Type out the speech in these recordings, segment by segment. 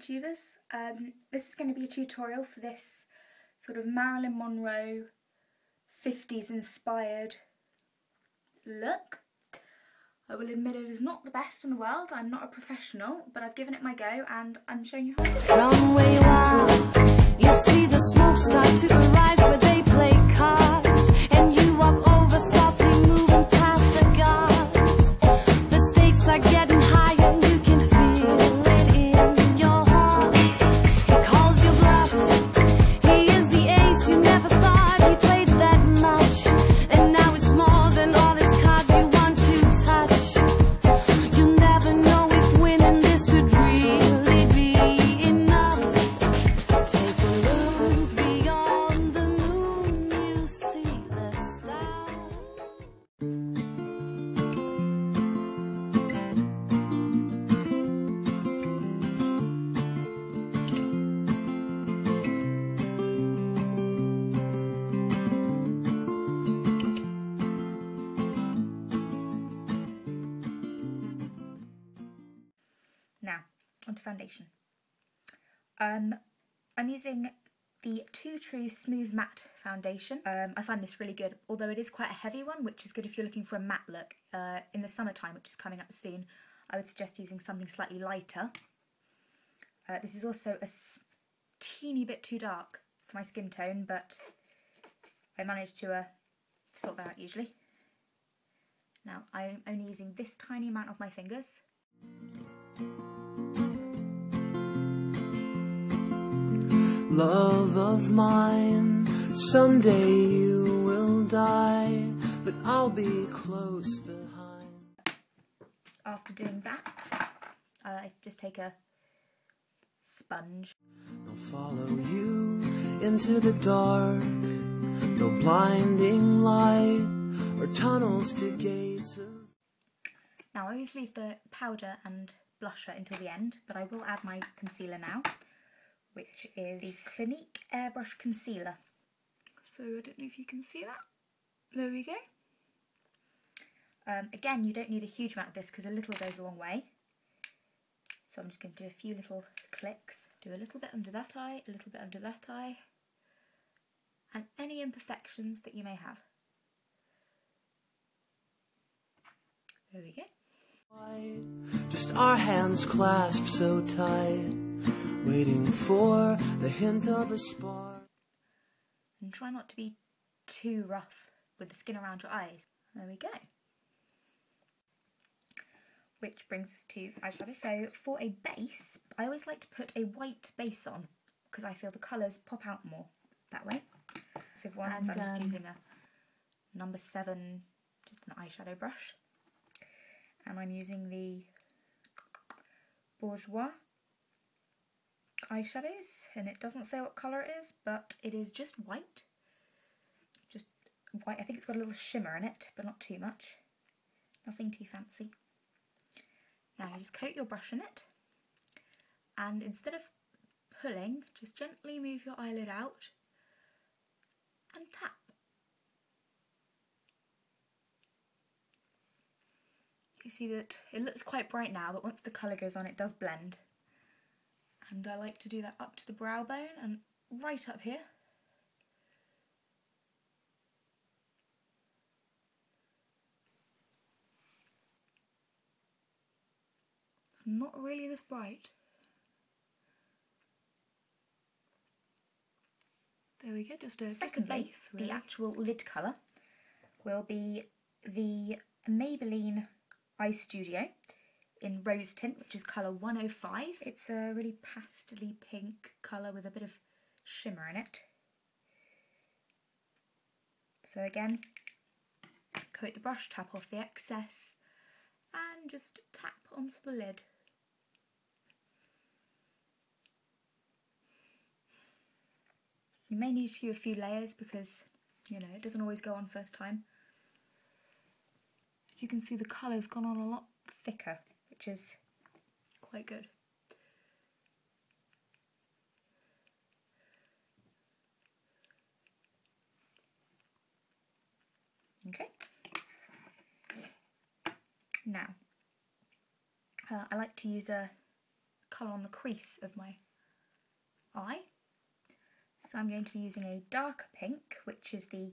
YouTubers. This is going to be a tutorial for this sort of Marilyn Monroe 50s inspired look. I will admit it is not the best in the world. I'm not a professional, but I've given it my go and I'm showing you how to do it. From where you are, you see the smoke start to arise where they play cards, and you walk over softly, moving past the guards. The stakes are getting higher and you can feel it in your heart. He calls you bluff, he is the ace you never thought he played that much, and now it's more than all his cards you want to touch. You'll never know if winning this could really be enough. Take a look beyond the moon, you see the stars. Now, onto foundation. I'm using the Too True Smooth Matte Foundation. I find this really good, although it is quite a heavy one, which is good if you're looking for a matte look. In the summertime, which is coming up soon, I would suggest using something slightly lighter. This is also a teeny bit too dark for my skin tone, but I managed to sort that out usually. Now, I'm only using this tiny amount of my fingers. Love of mine, someday you will die, but I'll be close behind. After doing that, I just take a sponge. I'll follow you into the dark, no blinding light or tunnels to gates of... Now I always leave the powder and blusher until the end, but I will add my concealer now, which is the Clinique Airbrush Concealer. So I don't know if you can see that. There we go. Again, you don't need a huge amount of this because a little goes a long way. So I'm just going to do a few little clicks. Do a little bit under that eye, a little bit under that eye, and any imperfections that you may have. There we go. Just our hands clasped so tight, waiting for the hint of a spark. And try not to be too rough with the skin around your eyes. There we go. Which brings us to eyeshadow. So for a base, I always like to put a white base on because I feel the colours pop out more that way. So for ones, I'm just using a number 7, just an eyeshadow brush. And I'm using the Bourjois eyeshadows, and it doesn't say what colour it is, but it is just white. Just white. I think it's got a little shimmer in it, but not too much. Nothing too fancy. Now you just coat your brush in it, and instead of pulling, just gently move your eyelid out and tap. You see that it looks quite bright now, but once the colour goes on it does blend. And I like to do that up to the brow bone and right up here. It's not really this bright. There we go, just a base. Really. The actual lid colour will be the Maybelline Eye Studio in Rose Tint, which is colour 105. It's a really pastely pink colour with a bit of shimmer in it. So again, coat the brush, tap off the excess, and just tap onto the lid. You may need to do a few layers because, you know, it doesn't always go on first time. You can see the colour's gone on a lot thicker, which is quite good. Okay. Now, I like to use a colour on the crease of my eye. So I'm going to be using a darker pink, which is the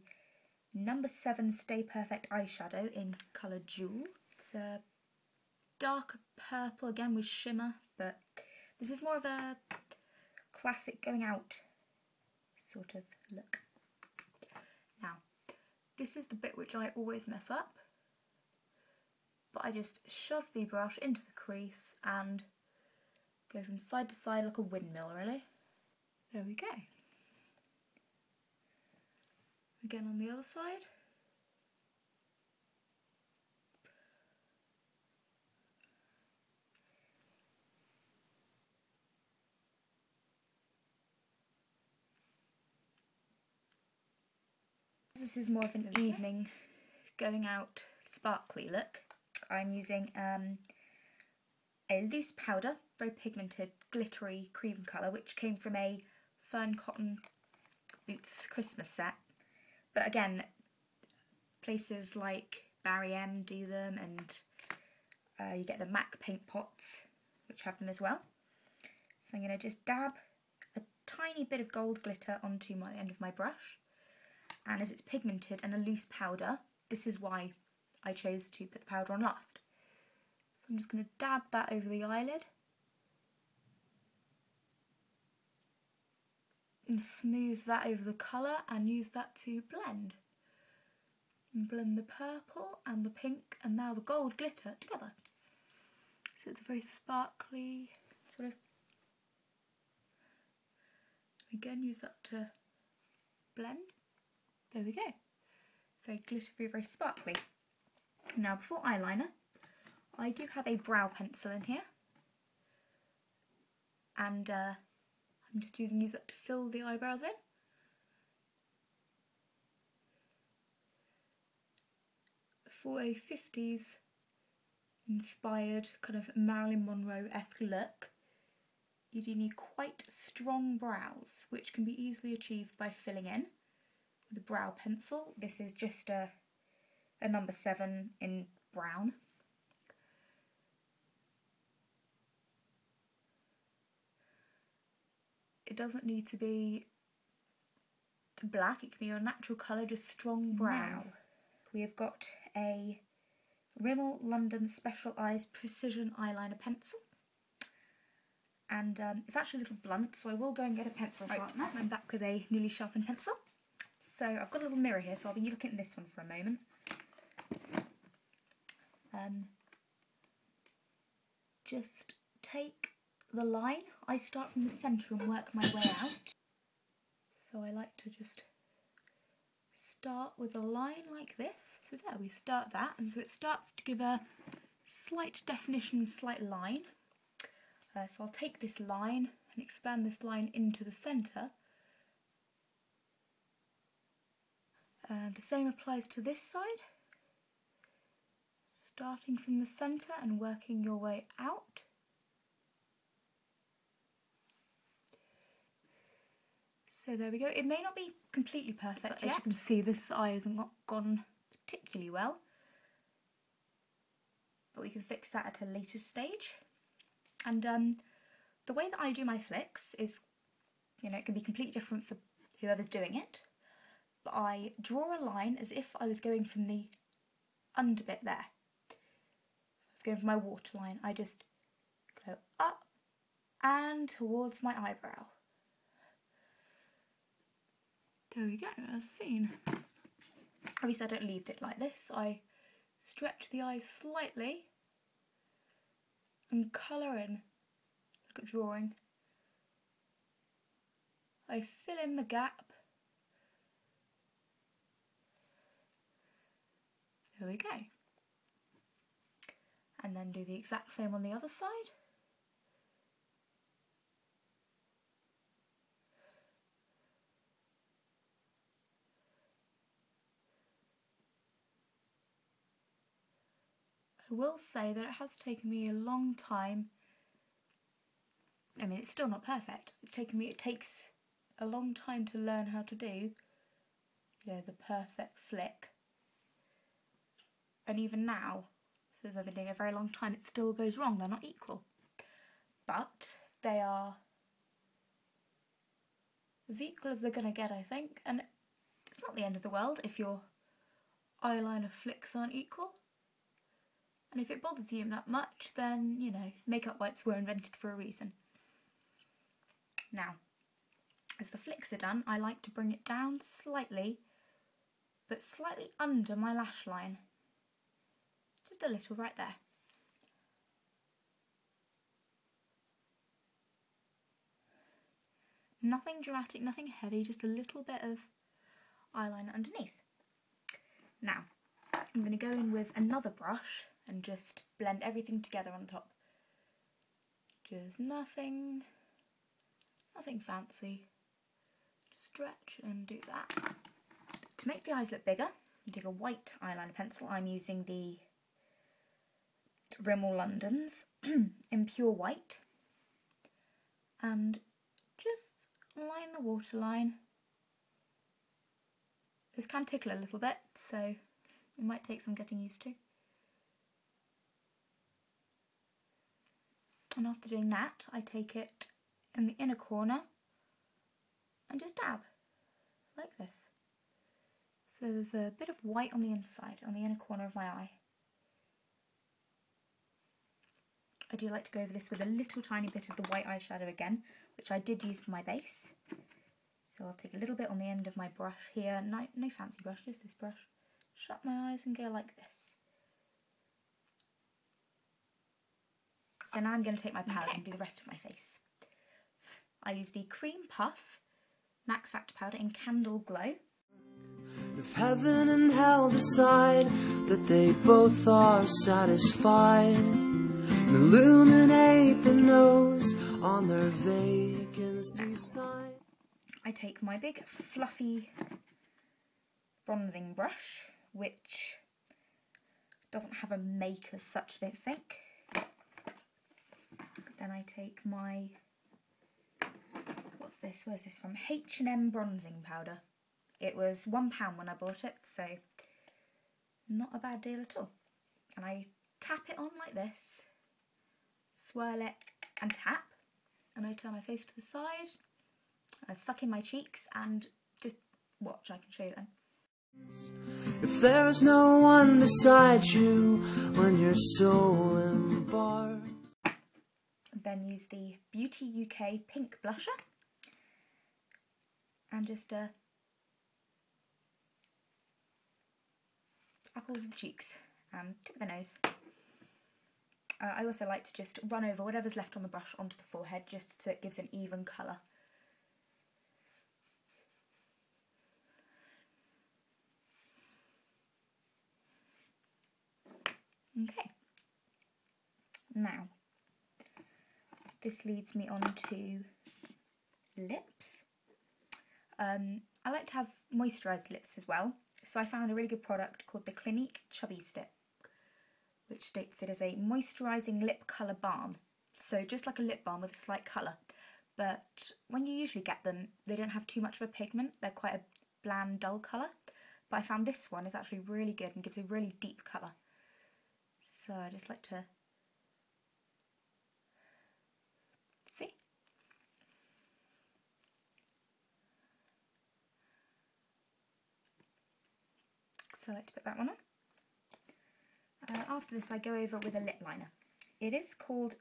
number 7 Stay Perfect eyeshadow in colour Jewel. It's a darker purple, again with shimmer, but this is more of a classic going out sort of look. Now, this is the bit which I always mess up, but I just shove the brush into the crease and go from side to side like a windmill, really. There we go. Again on the other side. This is more of an evening going out sparkly look. I'm using a loose powder, very pigmented, glittery cream colour, which came from a Fern Cotton Boots Christmas set. But again, places like Barry M do them, and you get the MAC paint pots, which have them as well. So I'm going to just dab a tiny bit of gold glitter onto my end of my brush. And as it's pigmented and a loose powder, this is why I chose to put the powder on last. So I'm just going to dab that over the eyelid and smooth that over the colour and use that to blend. And blend the purple and the pink and now the gold glitter together. So it's a very sparkly sort of, again use that to blend. There we go. Very glittery, very sparkly. Now before eyeliner, I do have a brow pencil in here. And I'm just use that to fill the eyebrows in. For a 50s inspired kind of Marilyn Monroe-esque look, you do need quite strong brows, which can be easily achieved by filling in with a brow pencil. This is just a number 7 in brown. It doesn't need to be black, it can be your natural colour, just strong brows. Now, we have got a Rimmel London Special Eyes Precision Eyeliner Pencil. And it's actually a little blunt, so I will go and get a pencil sharpener. I'm back with a newly sharpened pencil. So I've got a little mirror here, so I'll be looking at this one for a moment. Just take the line. I start from the centre and work my way out. So I like to just start with a line like this. So there, we start that, and so it starts to give a slight definition, slight line. So I'll take this line and expand this line into the centre. The same applies to this side. Starting from the centre and working your way out. So there we go. It may not be completely perfect yet. As you can see, this eye hasn't gone particularly well. But we can fix that at a later stage. And the way that I do my flicks is, you know, it can be completely different for whoever's doing it. But I draw a line as if I was going from the under bit there. I was going from my waterline. I just go up and towards my eyebrow. There we go, as seen. Obviously I don't leave it like this. I stretch the eyes slightly and colour in, look at drawing. I fill in the gap. There we go. And then do the exact same on the other side. I will say that it has taken me a long time. I mean, it's still not perfect. It takes a long time to learn how to do, you know, the perfect flick. And even now, since I've been doing it a very long time, it still goes wrong. They're not equal. but they are as equal as they're going to get, I think, and it's not the end of the world if your eyeliner flicks aren't equal. And if it bothers you that much, then, you know, makeup wipes were invented for a reason. Now, as the flicks are done, I like to bring it down slightly, but slightly under my lash line. Just a little right there. Nothing dramatic, nothing heavy, just a little bit of eyeliner underneath. Now, I'm going to go in with another brush and just blend everything together on top. Just nothing fancy. Just stretch and do that. To make the eyes look bigger, you take a white eyeliner pencil. I'm using the Rimmel London's in pure white. And just line the waterline. This can tickle a little bit, so it might take some getting used to. And after doing that, I take it in the inner corner and just dab, like this. So there's a bit of white on the inside, on the inner corner of my eye. I do like to go over this with a little tiny bit of the white eyeshadow again, which I did use for my base. So I'll take a little bit on the end of my brush here, no fancy brush, just this brush. Shut my eyes and go like this. So now I'm going to take my powder and do the rest of my face. I use the Cream Puff Max Factor powder in Candle Glow. If heaven and hell decide that they both are satisfied, illuminate the nose on their vacancy sign. I take my big fluffy bronzing brush, which doesn't have a make as such, I don't think. Then I take my, what's this? Where's this from? H&M bronzing powder. It was £1 when I bought it, so not a bad deal at all. And I tap it on like this, swirl it and tap, and I turn my face to the side, I suck in my cheeks and just watch, I can show you then. If there's no one beside you when your soul embarks. Then use the Beauty UK pink blusher and just apples of the cheeks and tip of the nose. I also like to just run over whatever's left on the brush onto the forehead, just so it gives an even colour. Okay, now this leads me on to lips. I like to have moisturised lips as well, so I found a really good product called the Clinique Chubby Stick, which states it is a moisturising lip colour balm. So just like a lip balm with a slight colour, but when you usually get them, they don't have too much of a pigment, they're quite a bland, dull colour. But I found this one is actually really good and gives a really deep colour. So I just like to see. So I like to put that one on. After this I go over with a lip liner. It is called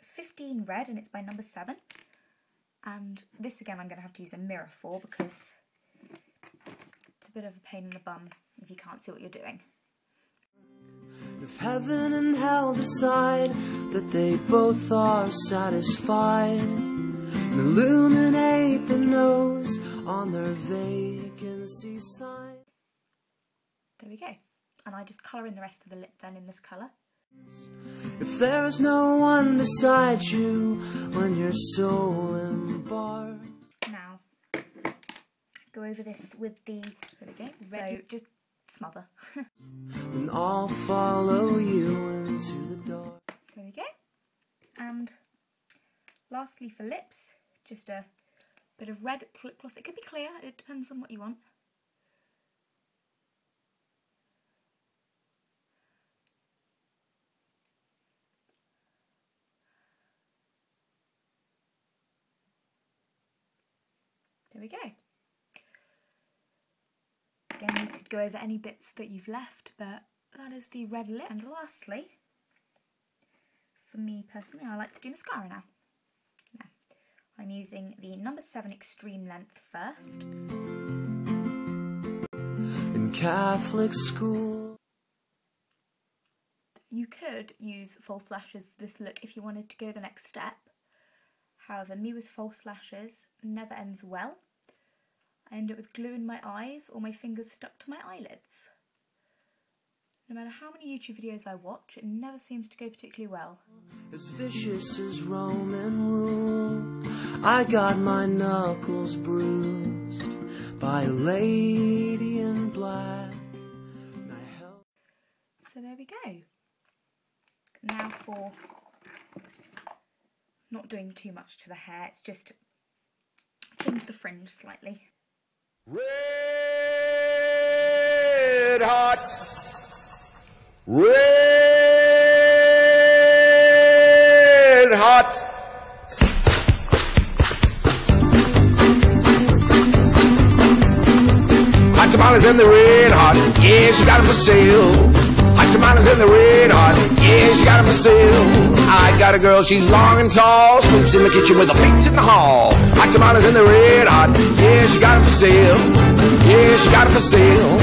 15 Red and it's by number 7. And this again I'm going to have to use a mirror for because it's a bit of a pain in the bum if you can't see what you're doing. If heaven and hell decide that they both are satisfied, illuminate the nose on their vacancy sign. There we go. And I just colour in the rest of the lip then in this colour. If there's no one beside you when your soul embarks. Now, go over this with the, there we go, so just smother. And I'll follow you into the dark. There we go. And lastly for lips, just a bit of red lip gloss. It could be clear, it depends on what you want. we go. Again, you could go over any bits that you've left, but that is the red lip. And lastly, for me personally, I like to do mascara now. I'm using the number 7 Extreme Length first. In Catholic school. You could use false lashes for this look if you wanted to go the next step. However, me with false lashes never ends well. I end up with glue in my eyes or my fingers stuck to my eyelids. No matter how many YouTube videos I watch, it never seems to go particularly well. As vicious as Roman rule, I got my knuckles bruised by a lady in black. So there we go. Now for not doing too much to the hair, it's just change the fringe slightly. Red hot, red hot. Hot tamales in the red hot, yeah, she got them for sale. Hot tamales in the red hot, yeah, she got them for sale. I got a girl, she's long and tall, sleeps in the kitchen with her feet in the hall. Hot tamales in the red hot, yeah, she got them for sale. Yeah, she got them for sale.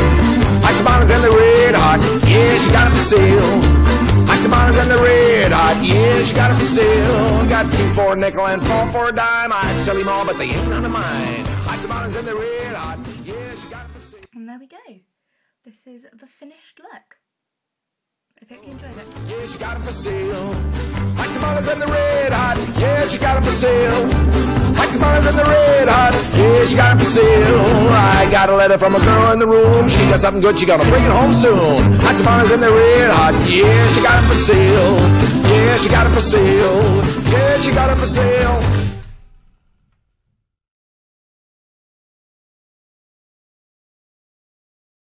Hot tamales in the red hot, yeah, she got them for sale. Hot tamales in the red hot, yeah, she got them for sale. Got 2 for a nickel and 4 for a dime. I'd sell them all, but they ain't none of mine. Hot tamales in the red hot, yeah, she got them for sale. And there we go. This is the finished look. I hope you enjoyed it. Yeah, she got them for sale. Hot tamales in the red hot, yeah, she got them for sale. Hot tamales in the red hot, yeah, she got them for sale. I got a letter from a girl in the room. She got something good, she gonna bring it home soon. Hot tamales in the red hot, yeah, she got them for sale. Yeah, she got them for sale. Yeah, she got them for sale.